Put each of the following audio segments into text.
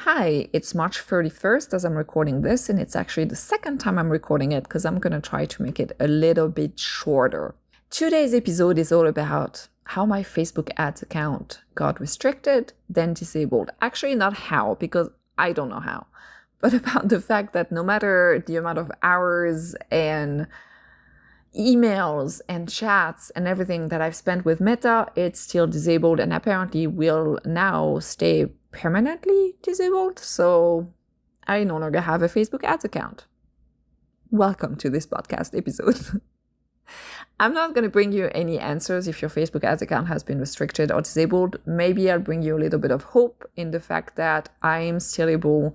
Hi, it's March 31st as I'm recording this, and it's actually the second time I'm recording it because I'm going to try to make it a little bit shorter. Today's episode is all about how my Facebook ads account got restricted, then disabled. Actually, not how, because I don't know how, but about the fact that no matter the amount of hours and emails and chats and everything that I've spent with Meta, it's still disabled and apparently will now stay permanently disabled. So I no longer have a Facebook ads account. Welcome to this podcast episode. I'm not going to bring you any answers if your Facebook ads account has been restricted or disabled. Maybe I'll bring you a little bit of hope in the fact that I'm still able,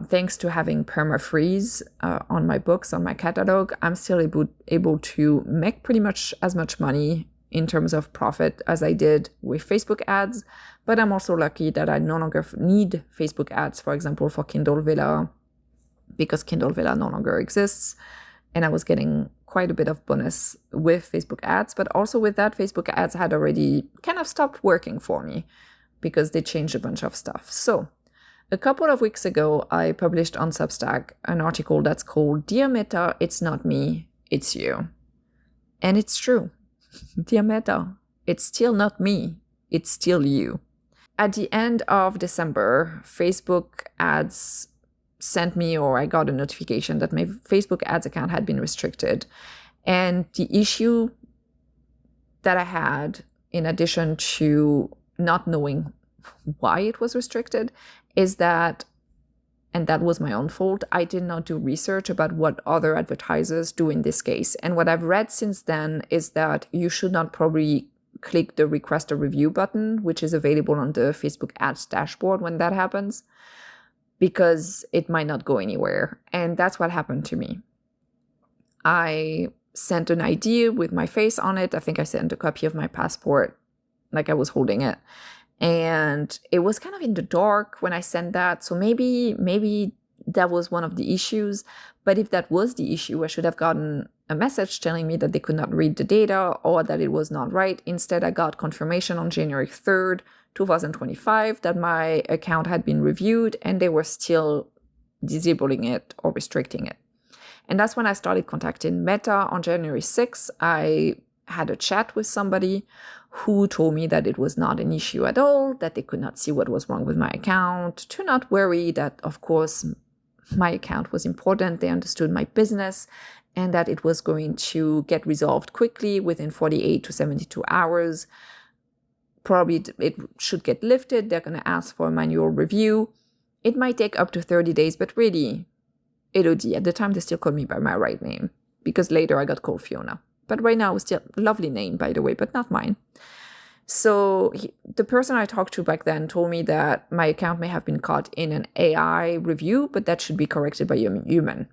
thanks to having perma-freeze on my books, on my catalog, I'm still able to make pretty much as much money in terms of profit as I did with Facebook ads. But I'm also lucky that I no longer need Facebook ads, for example, for Kindle Vella, because Kindle Vella no longer exists. And I was getting quite a bit of bonus with Facebook ads. But also with that, Facebook ads had already kind of stopped working for me because they changed a bunch of stuff. So a couple of weeks ago, I published on Substack an article that's called Dear Meta, It's Not Me, It's You. And it's true. Dear Meta, it's still not me, it's still you. At the end of December, Facebook ads sent me, or I got a notification that my Facebook ads account had been restricted. And the issue that I had, in addition to not knowing why it was restricted, is that, and that was my own fault, I did not do research about what other advertisers do in this case. And what I've read since then is that you should not probably click the request a review button, which is available on the Facebook ads dashboard when that happens, because it might not go anywhere. And that's what happened to me. I sent an ID with my face on it. I think I sent a copy of my passport, like I was holding it. And it was kind of in the dark when I sent that. So maybe that was one of the issues. But if that was the issue, I should have gotten a message telling me that they could not read the data or that it was not right. Instead, I got confirmation on January 3rd, 2025, that my account had been reviewed and they were still disabling it or restricting it. And that's when I started contacting Meta on January 6th. I had a chat with somebody who told me that it was not an issue at all, that they could not see what was wrong with my account, to not worry, that of course my account was important, they understood my business, and that it was going to get resolved quickly within 48 to 72 hours. Probably it should get lifted, they're going to ask for a manual review. It might take up to 30 days, but really, Elodie, at the time they still called me by my right name, because later I got called Fiona. But right now, it's still a lovely name, by the way, but not mine. So the person I talked to back then told me that my account may have been caught in an AI review, but that should be corrected by a human.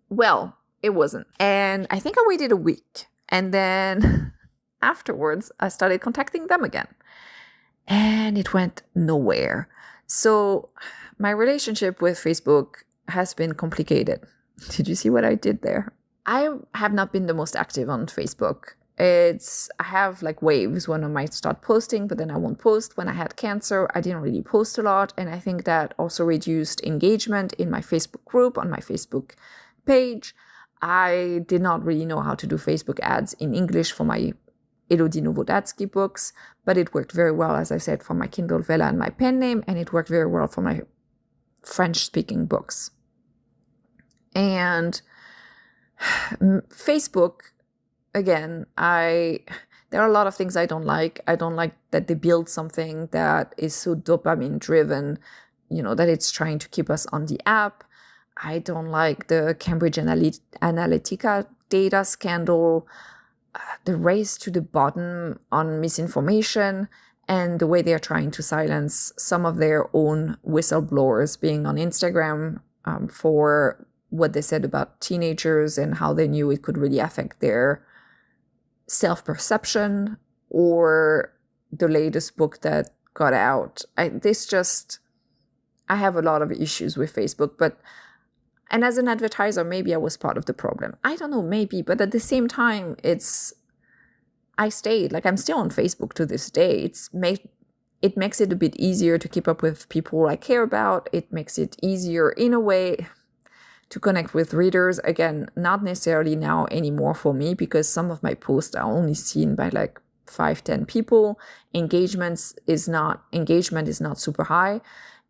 Well, it wasn't. And I think I waited a week. And then afterwards, I started contacting them again. And it went nowhere. So my relationship with Facebook has been complicated. Did you see what I did there? I have not been the most active on Facebook. I have like waves when I might start posting, but then I won't post. When I had cancer, I didn't really post a lot. And I think that also reduced engagement in my Facebook group, on my Facebook page. I did not really know how to do Facebook ads in English for my Elodie Novodatsky books, but it worked very well, as I said, for my Kindle Vella and my pen name, and it worked very well for my French-speaking books. And Facebook, again, there are a lot of things I don't like. I don't like that they build something that is so dopamine driven, that it's trying to keep us on the app. I don't like the Cambridge Analytica data scandal, the race to the bottom on misinformation, and the way they are trying to silence some of their own whistleblowers being on Instagram for what they said about teenagers and how they knew it could really affect their self-perception, or the latest book that got out. I have a lot of issues with Facebook, and as an advertiser, maybe I was part of the problem. I don't know, maybe, but at the same time, I stayed, like I'm still on Facebook to this day. it makes it a bit easier to keep up with people I care about. It makes it easier in a way to connect with readers. Again, not necessarily now anymore for me, because some of my posts are only seen by like 5-10 people. Engagement is not super high.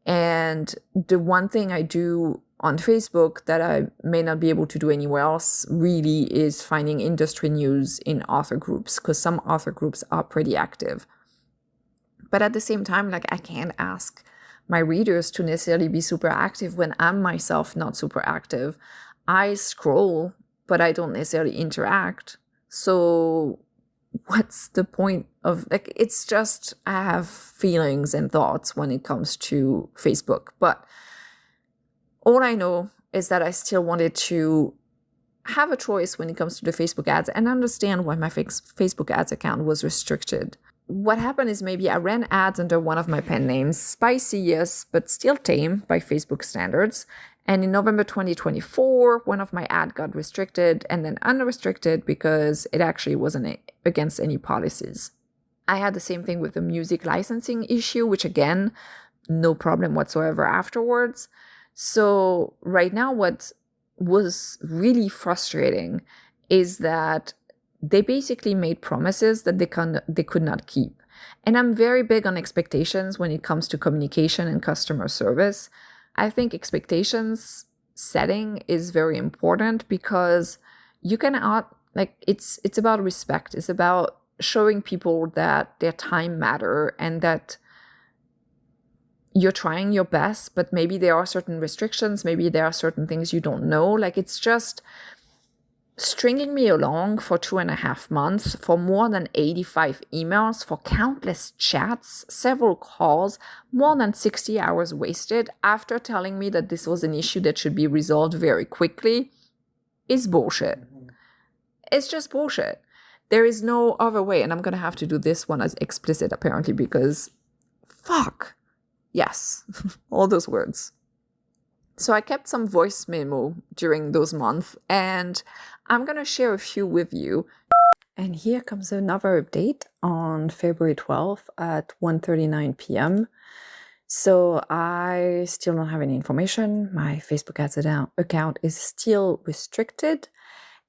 And the one thing I do on Facebook that I may not be able to do anywhere else really is finding industry news in author groups, because some author groups are pretty active. But at the same time, like, I can't ask my readers to necessarily be super active when I'm myself not super active. I scroll, but I don't necessarily interact. So what's the point of, like, it's just, I have feelings and thoughts when it comes to Facebook. But all I know is that I still wanted to have a choice when it comes to the Facebook ads and understand why my Facebook ads account was restricted. What happened is maybe I ran ads under one of my pen names, spicy, yes, but still tame by Facebook standards. And in November 2024, one of my ads got restricted and then unrestricted because it actually wasn't against any policies. I had the same thing with the music licensing issue, which again, no problem whatsoever afterwards. So right now, what was really frustrating is that they basically made promises that they could not keep. And I'm very big on expectations when it comes to communication and customer service. I think expectations setting is very important, because you cannot, like, it's about respect. It's about showing people that their time matter and that you're trying your best, but maybe there are certain restrictions, maybe there are certain things you don't know. Like, it's just stringing me along for 2.5 months, for more than 85 emails, for countless chats, several calls, more than 60 hours wasted after telling me that this was an issue that should be resolved very quickly, is bullshit. It's just bullshit. There is no other way. And I'm going to have to do this one as explicit, apparently, because fuck. Yes, all those words. So I kept some voice memo during those months, and I'm going to share a few with you. And here comes another update on February 12th at 1:39 p.m. So I still don't have any information. My Facebook ads account is still restricted.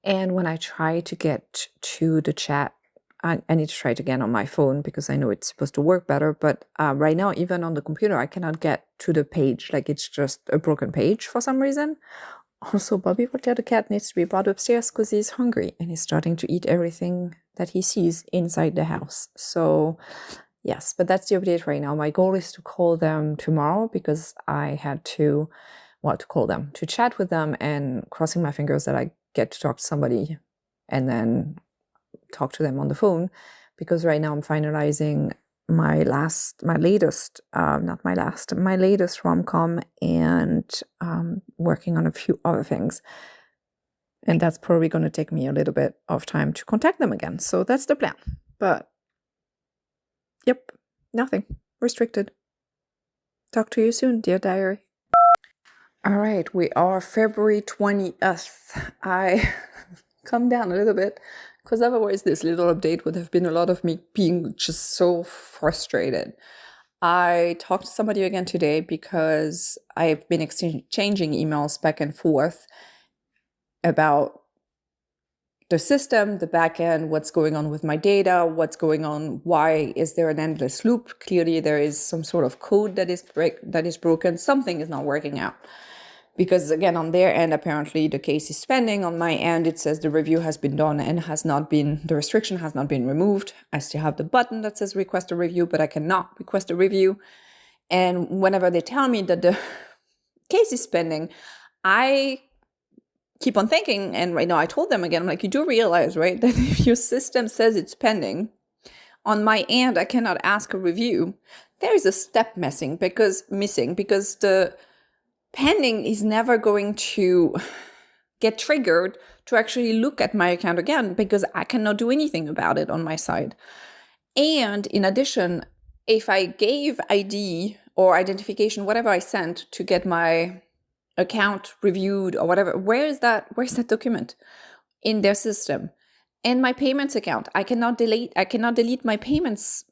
And when I try to get to the chat, I need to try it again on my phone because I know it's supposed to work better. But right now, even on the computer, I cannot get to the page. Like, it's just a broken page for some reason. Also, Bobby Voltaire the cat needs to be brought upstairs because he's hungry and he's starting to eat everything that he sees inside the house. So yes, but that's the update right now. My goal is to call them tomorrow because I had to call them, to chat with them, and crossing my fingers that I get to talk to somebody and then talk to them on the phone, because right now I'm finalizing my latest rom-com and working on a few other things. And that's probably going to take me a little bit of time to contact them again. So that's the plan. But yep, nothing. Restricted. Talk to you soon, dear diary. All right, we are February 20th. I calm down a little bit, because otherwise this little update would have been a lot of me being just so frustrated. I talked to somebody again today because I've been exchanging emails back and forth about the system, the backend, what's going on with my data, what's going on, why is there an endless loop? Clearly there is some sort of code that is broken, something is not working out. Because again, on their end, apparently the case is pending. On my end, it says the review has been done and the restriction has not been removed. I still have the button that says request a review, but I cannot request a review. And whenever they tell me that the case is pending, I keep on thinking, and right now I told them again, I'm like, you do realize, right, that if your system says it's pending, on my end, I cannot ask a review. There is a step missing because the pending is never going to get triggered to actually look at my account again, because I cannot do anything about it on my side. And in addition, if I gave ID or identification, whatever I sent to get my account reviewed or whatever, where's that document in their system? And my payments account, I cannot delete my payments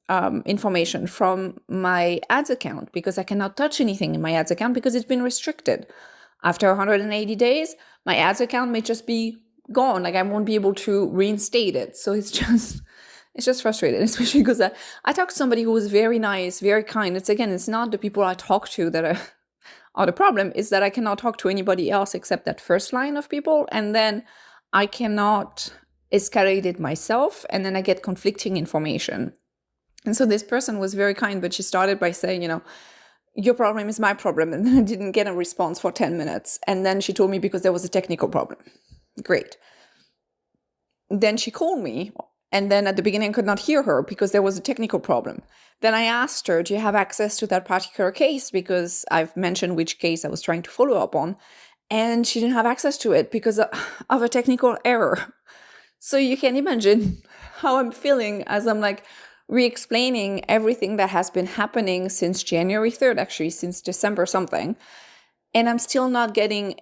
information from my ads account because I cannot touch anything in my ads account because it's been restricted. After 180 days, my ads account may just be gone. Like I won't be able to reinstate it. So it's just frustrating, especially because I talked to somebody who was very nice, very kind. It's not the people I talk to that are the problem, is that I cannot talk to anybody else except that first line of people. And then I cannot escalate it myself. And then I get conflicting information. And so this person was very kind, but she started by saying, your problem is my problem. And then I didn't get a response for 10 minutes. And then she told me because there was a technical problem. Great. Then she called me. And then at the beginning, I could not hear her because there was a technical problem. Then I asked her, do you have access to that particular case? Because I've mentioned which case I was trying to follow up on. And she didn't have access to it because of a technical error. So you can imagine how I'm feeling as I'm like re-explaining everything that has been happening since January 3rd, actually, since December something. And I'm still not getting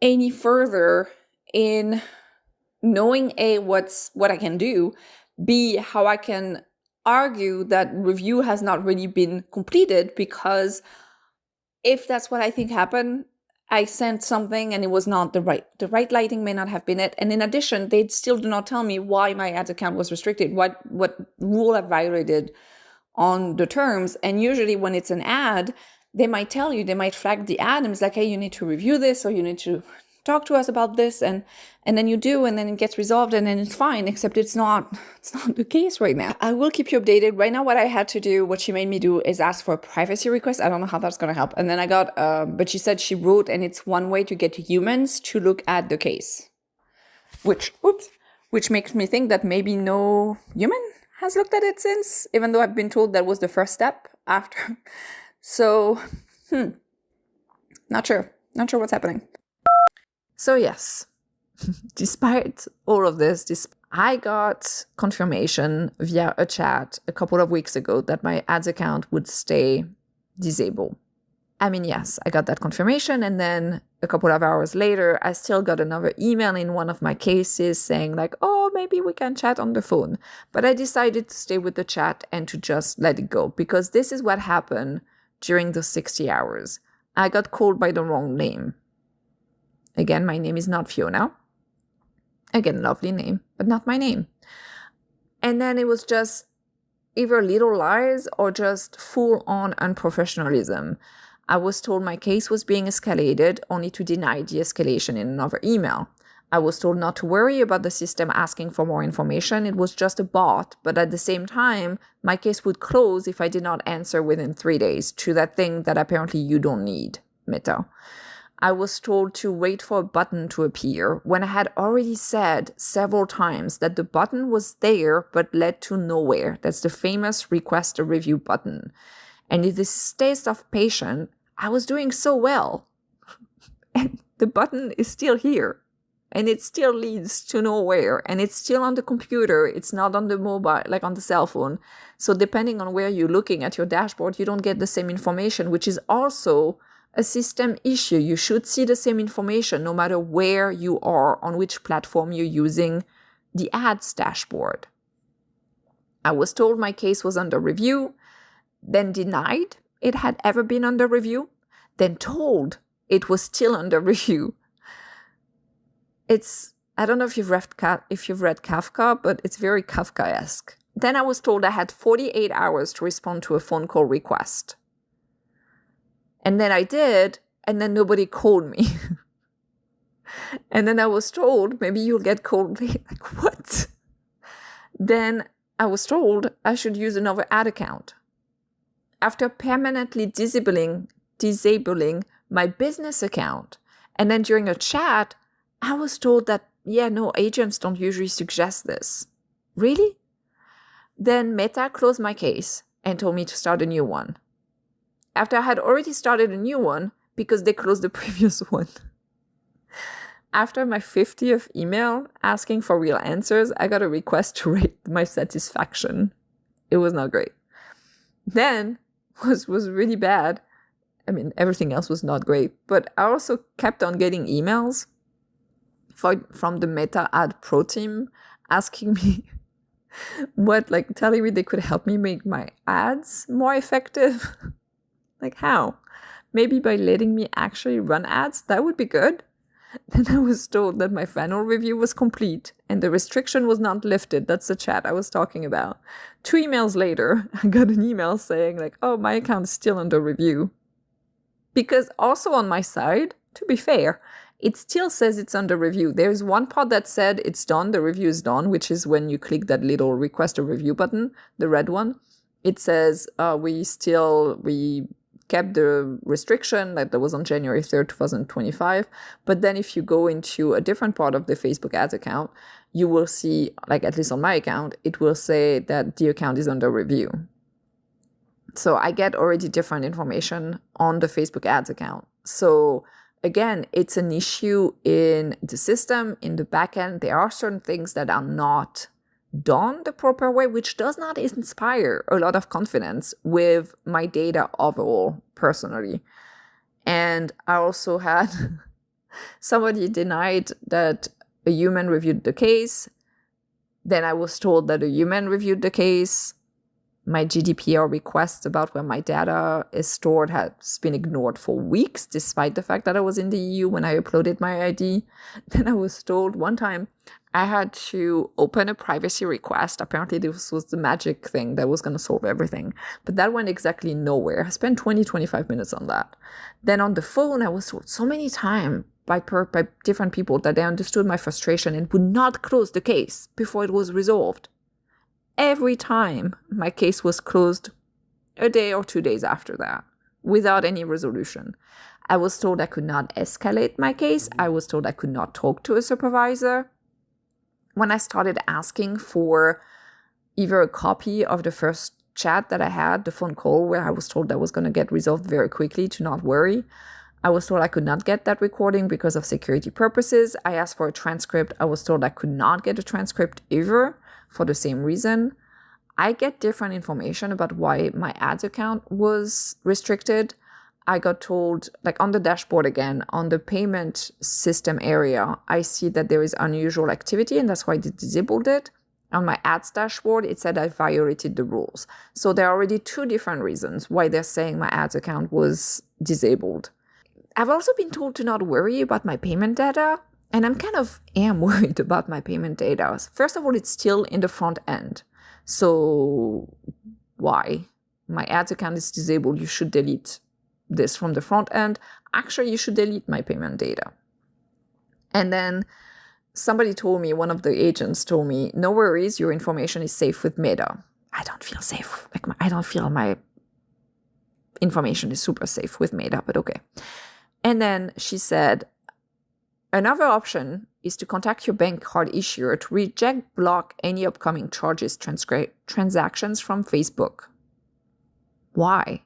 any further in knowing A, what I can do, B, how I can argue that review has not really been completed, because if that's what I think happened, I sent something and it was not the right lighting may not have been it. And in addition, they still do not tell me why my ads account was restricted, what rule I violated on the terms. And usually when it's an ad, they might tell you, they might flag the ad and it's like, hey, you need to review this, or you need to talk to us about this, and then you do, and then it gets resolved, and then it's fine, except it's not the case right now. I will keep you updated. Right now, what I had to do, what she made me do, is ask for a privacy request. I don't know how that's going to help. And then I got, but she said she wrote, and it's one way to get humans to look at the case, which makes me think that maybe no human has looked at it since, even though I've been told that was the first step after. So, not sure what's happening. So yes, despite all of this, I got confirmation via a chat a couple of weeks ago that my ads account would stay disabled. I mean, yes, I got that confirmation, and then a couple of hours later, I still got another email in one of my cases saying like, oh, maybe we can chat on the phone. But I decided to stay with the chat and to just let it go, because this is what happened during the 60 hours. I got called by the wrong name. Again, my name is not Fiona. Again, lovely name, but not my name. And then it was just either little lies or just full-on unprofessionalism. I was told my case was being escalated, only to deny the escalation in another email. I was told not to worry about the system asking for more information. It was just a bot, but at the same time, my case would close if I did not answer within 3 days to that thing that apparently you don't need, Meta. I was told to wait for a button to appear when I had already said several times that the button was there but led to nowhere. That's the famous request a review button. And in this taste of patience, I was doing so well. And the button is still here. And it still leads to nowhere. And it's still on the computer. It's not on the mobile, like on the cell phone. So depending on where you're looking at your dashboard, you don't get the same information, which is also a system issue. You should see the same information no matter where you are, on which platform you're using the ads dashboard. I was told my case was under review, then denied it had ever been under review, then told it was still under review. I don't know if you've read Kafka, but it's very Kafkaesque. Then I was told I had 48 hours to respond to a phone call request. And then I did, and then nobody called me. And then I was told, maybe you'll get called later. Like, what? Then I was told I should use another ad account. After permanently disabling my business account, and then during a chat, I was told that, yeah, no, agents don't usually suggest this. Really? Then Meta closed my case and told me to start a new one. After I had already started a new one because they closed the previous one. After my 50th email asking for real answers, I got a request to rate my satisfaction. It was not great. Then was really bad. I mean, everything else was not great, but I also kept on getting emails from the Meta Ad Pro team asking me telling me they could help me make my ads more effective. Like how? Maybe by letting me actually run ads, that would be good. Then I was told that my final review was complete and the restriction was not lifted. That's the chat I was talking about. 2 emails later, I got an email saying like, oh, my account is still under review. Because also on my side, to be fair, it still says it's under review. There's one part that said it's done, the review is done, which is when you click that little request a review button, the red one. It says we kept the restriction that was on January 3rd, 2025. But then if you go into a different part of the Facebook ads account, you will see, like at least on my account, it will say that the account is under review. So I get already different information on the Facebook ads account. So again, it's an issue in the system, in the backend. There are certain things that are not done the proper way, which does not inspire a lot of confidence with my data overall, personally. And I also had somebody denied that a human reviewed the case. Then I was told that a human reviewed the case. My GDPR request about where my data is stored has been ignored for weeks, despite the fact that I was in the EU when I uploaded my ID. Then I was told one time I had to open a privacy request. Apparently this was the magic thing that was going to solve everything. But that went exactly nowhere. I spent 25 minutes on that. Then on the phone, I was told so many times by different people that they understood my frustration and would not close the case before it was resolved. Every time my case was closed a day or 2 days after that, without any resolution. I was told I could not escalate my case. I was told I could not talk to a supervisor. When I started asking for either a copy of the first chat that I had, the phone call where I was told that was going to get resolved very quickly, to not worry, I was told I could not get that recording because of security purposes. I asked for a transcript. I was told I could not get a transcript either for the same reason. I get different information about why my ads account was restricted. I got told, like on the dashboard again, on the payment system area, I see that there is unusual activity and that's why they disabled it. On my ads dashboard, it said I violated the rules. So there are already 2 different reasons why they're saying my ads account was disabled. I've also been told to not worry about my payment data, and I'm kind of worried about my payment data. First of all, it's still in the front end. So why? My ads account is disabled. You should delete this from the front end. Actually, you should delete my payment data. And then somebody told me, one of the agents told me, no worries, your information is safe with Meta. I don't feel safe. I don't feel my information is super safe with Meta, but okay. And then she said, another option is to contact your bank card issuer to reject, block any upcoming charges transactions from Facebook. Why?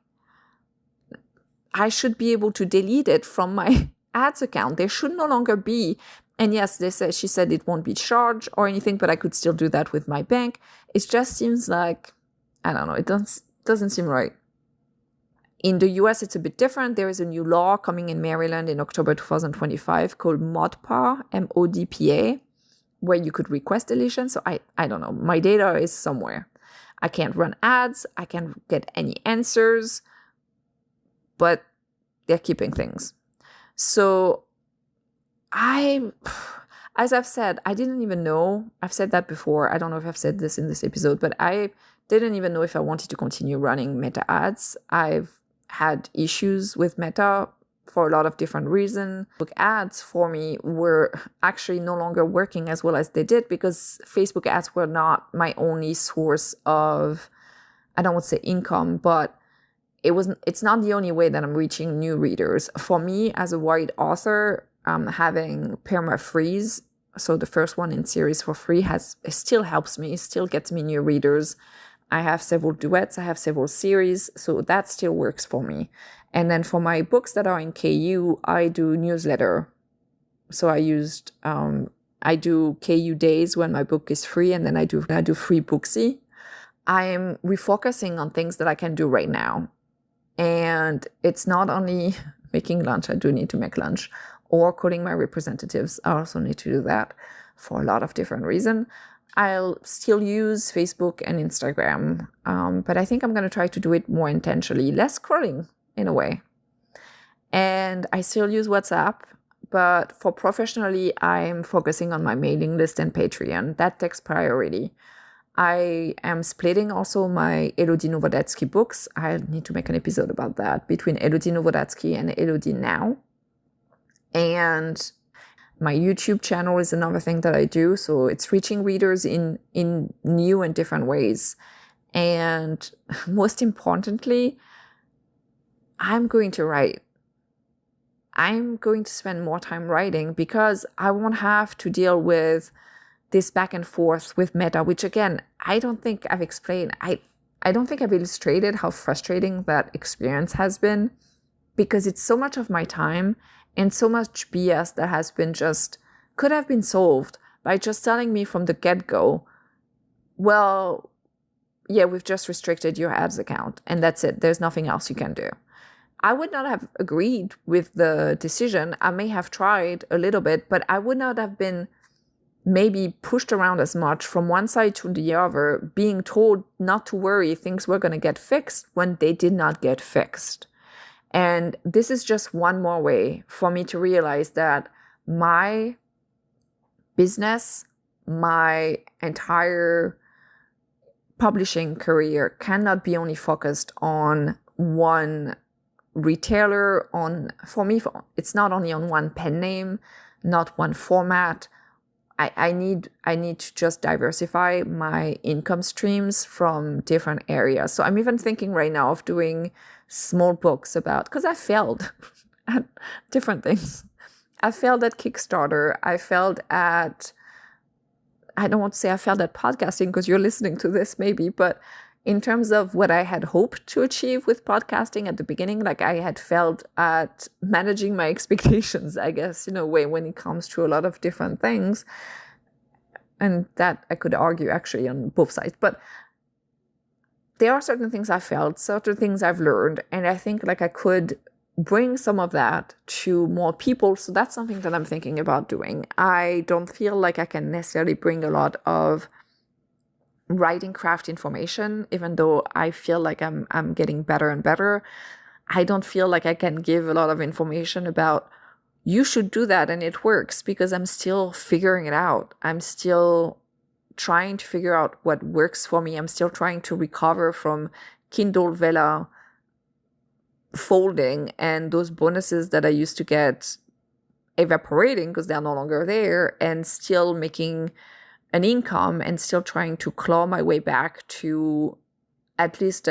I should be able to delete it from my ads account. There should no longer be. And yes, she said it won't be charged or anything, but I could still do that with my bank. It just seems like, I don't know, it doesn't seem right. In the US, it's a bit different. There is a new law coming in Maryland in October 2025 called MODPA, MODPA, where you could request deletion. So I don't know. My data is somewhere. I can't run ads. I can't get any answers. But they're keeping things. So as I've said, I didn't even know. I've said that before. I don't know if I've said this in this episode, but I didn't even know if I wanted to continue running Meta ads. I've had issues with Meta for a lot of different reasons. Facebook ads for me were actually no longer working as well as they did because Facebook ads were not my only source of, I don't want to say income, but it's not the only way that I'm reaching new readers. For me, as a white author, having perma-freeze, so the first one in series for free, still helps me, still gets me new readers. I have several duets, I have several series, so that still works for me. And then for my books that are in KU, I do newsletter. So I do KU days when my book is free, and then I do free Booksy. I am refocusing on things that I can do right now. And it's not only making lunch, I do need to make lunch, or calling my representatives. I also need to do that for a lot of different reasons. I'll still use Facebook and Instagram, but I think I'm going to try to do it more intentionally, less scrolling in a way. And I still use WhatsApp, but for professionally, I'm focusing on my mailing list and Patreon. That takes priority. I am splitting also my Elodie Novodetsky books. I need to make an episode about that, between Elodie Novodetsky and Elodie Now. And my YouTube channel is another thing that I do. So it's reaching readers in new and different ways. And most importantly, I'm going to write. I'm going to spend more time writing because I won't have to deal with this back and forth with Meta, which again, I don't think I've explained. I don't think I've illustrated how frustrating that experience has been, because it's so much of my time and so much BS that has been could have been solved by just telling me from the get-go, well, yeah, we've just restricted your ads account and that's it. There's nothing else you can do. I would not have agreed with the decision. I may have tried a little bit, but I would not have been maybe pushed around as much from one side to the other, being told not to worry, things were going to get fixed when they did not get fixed. And this is just one more way for me to realize that my business, my entire publishing career cannot be only focused on one retailer. For me, it's not only on one pen name, not one format. I need to just diversify my income streams from different areas. So I'm even thinking right now of doing small books because I failed at different things. I failed at Kickstarter. I don't want to say I failed at podcasting because you're listening to this maybe, but in terms of what I had hoped to achieve with podcasting at the beginning, like I had failed at managing my expectations, I guess, in a way, when it comes to a lot of different things. And that I could argue actually on both sides. But there are certain things I failed, certain things I've learned, and I think like I could bring some of that to more people. So that's something that I'm thinking about doing. I don't feel like I can necessarily bring a lot of writing craft information, even though I feel like I'm getting better and better. I don't feel like I can give a lot of information about you should do that and it works, because I'm still figuring it out. I'm still trying to figure out what works for me. I'm still trying to recover from Kindle Vella folding and those bonuses that I used to get evaporating because they're no longer there, and still making an income and still trying to claw my way back to at least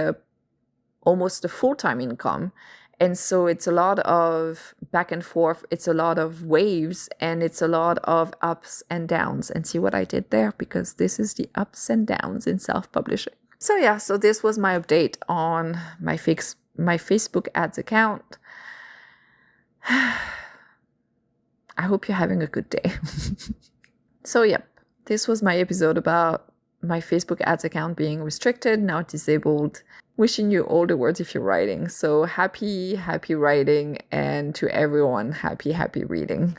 almost a full-time income. And so it's a lot of back and forth. It's a lot of waves, and it's a lot of ups and downs. And see what I did there? Because this is the ups and downs in self-publishing. So yeah, so this was my update on my Facebook ads account. I hope you're having a good day. So yep, this was my episode about my Facebook ads account being restricted, now disabled. Wishing you all the words if you're writing. So happy writing, and to everyone, happy reading.